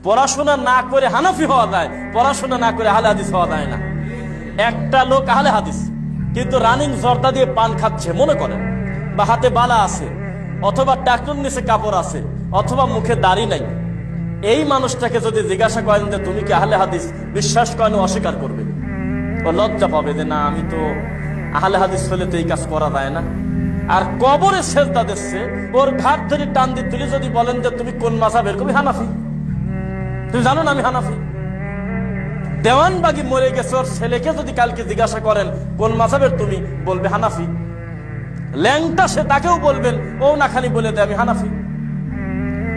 পড়াশোনা না করে হানাফি হওয়া যায়, পড়াশোনা না করে আহলে হাদিস হওয়া যায় না। একটা লোক আহলে হাদিস কিন্তু রানিং জর্দা দিয়ে পান খাচ্ছে মনে করেন, বা হাতে বালা আছে, অথবা টাকনুর নিচে কাপড় আছে, অথবা মুখে দাড়ি নাই, এই মানুষটাকে যদি জিজ্ঞাসা করেন যে তুমি কি আহলে হাদিস, বিশ্বাস করেন অস্বীকার করবে, ও লজ্জা পাবে যে না আমি তো আহলে হাদিস হলে তো এই কাজ করা যায় না। আর কবরে সেজদা দিচ্ছে, ওর ঘাট ধরে টান দিয়ে তুলে যদি বলেন যে তুমি কোন মাযহাবের, কবি হানাফি। তুমি জানো না আমি হানাফি। দেওয়ানবাগি মরে গেছে, ওর ছেলেকে যদি কালকে জিজ্ঞাসা করেন কোন মাযহাবের, তুমি বলবে হানাফি। ল্যাংটা সে, তাকেও বলবেন ও না খালি বলে দেয় আমি হানাফি।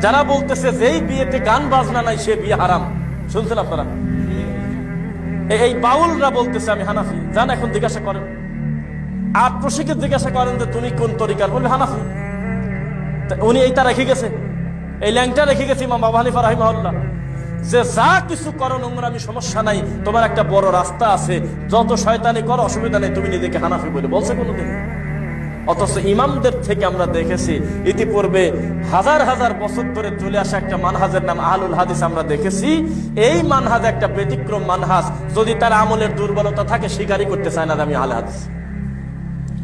যারা বলতেছে যে এই বিয়েতে গান বাজনা নাই সে বিয়ে হারাম, শুনছেন আপনারা? এই বাউলরা বলতেছে আমি হানাফি। যান এখন জিজ্ঞাসা করেন, আর প্রশিকে জিজ্ঞাসা করেন যে তুমি কোন তরিকার, বলবে হানাফি। উনি এইটা রেখে গেছে, এই ল্যাংটা রেখে গেছে ইমাম আবু হানিফা রাহিমাহুল্লাহ, যে যা কিছু করো নোংরামি সমস্যা নাই, তোমার একটা বড় রাস্তা আছে, যত শয়তানি করো অসুবিধা নেই, তুমি নিজেকে হানাফি বলে বলছে কোনোদিন? অথচ ইমামদের থেকে আমরা দেখেছি ইতিপূর্বে হাজার হাজার বছর ধরে চলে আসা একটা মানহাজের নাম আহলুল হাদিস। আমরা দেখেছি এই মানহাজ একটা ব্যতিক্রম মানহাজ, যদি তার আমলের দুর্বলতা থাকে স্বীকারই করতে চায় না আমি আহলে হাদিস।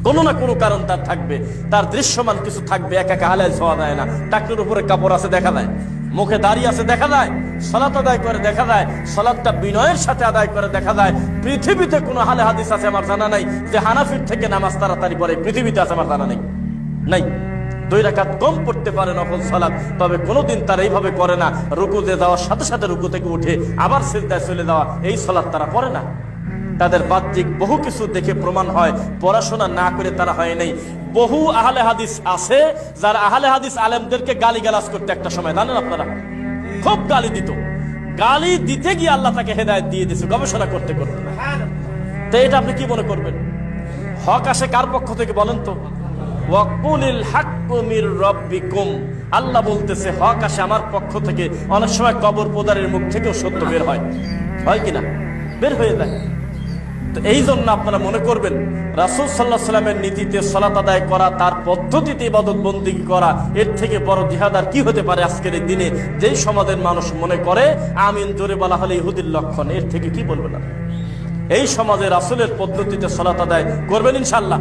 কোনো না কোনো কারণ তার থাকবে, তার দৃশ্যমান কিছু থাকবে। একা একা আহলে হাদিস হওয়া যায় না। টাকনুর উপরে কাপড় আছে দেখা যায়, মুখে দাঁড়িয়ে আছে দেখা যায়, সালাত আদায় করে দেখা যায়, সালাতটা বিনয়ের সাথে আদায় করে দেখা যায়। পৃথিবীতে কোনো আহলে হাদিস আছে আমার জানা নাই যে হানাফির থেকে নামাজ তাড়াতাড়ি পড়ে, পৃথিবীতে আছে আমার জানা নেই, নাই। 2 রাকাত কম পড়তে পারে নফল সালাত, তবে কোনোদিন তারা এইভাবে করে না রুকুতে যাওয়ার সাথে সাথে রুকু থেকে উঠে আবার সিজদায় চলে যাওয়া, এই সালাত তারা পড়ে না। তাদের বাহ্যিক বহু কিছু দেখে প্রমাণ হয় পড়াশোনা না করে তারা হয় নাই। বহু আহলে হাদিস আছে যারা আহলে হাদিস আলেমদেরকে গালিগালাজ করতে একটা সময়, জানেন আপনারা, খুব গালি দিত। গালি দিতে গিয়ে আল্লাহ তাকে হেদায়েত দিয়ে দিয়েছে গবেষণা করতে করতে। তো এটা আপনি কি মনে করবেন? হক আসে কার পক্ষ থেকে বলেন তো? ওয়াকুলিল হাক্কু মির রাব্বিকুম, আল্লাহ বলতেছে হক আসে আমার পক্ষ থেকে। অনেক সময় কবর পোদারের মুখ থেকেও সত্য বের হয়, হয় কিনা? বের হয়ে যায়। তো এই জন্য আপনারা মনে করবেন রাসূল সাল্লাল্লাহু আলাইহি সাল্লামের নীতিতে সালাত আদায় করা, তার পদ্ধতিতে ইবাদত বন্দেগী করা, এর থেকে বড় জিহাদ আর কি হতে পারে আজকের এই দিনে? যেই সমাজের মানুষ মনে করে আমিন জোরে বলা হলে ইহুদির লক্ষণ, এর থেকে কি বলবেন না? এই সমাজে রাসূলের পদ্ধতিতে সালাত আদায় করবেন ইনশাআল্লাহ।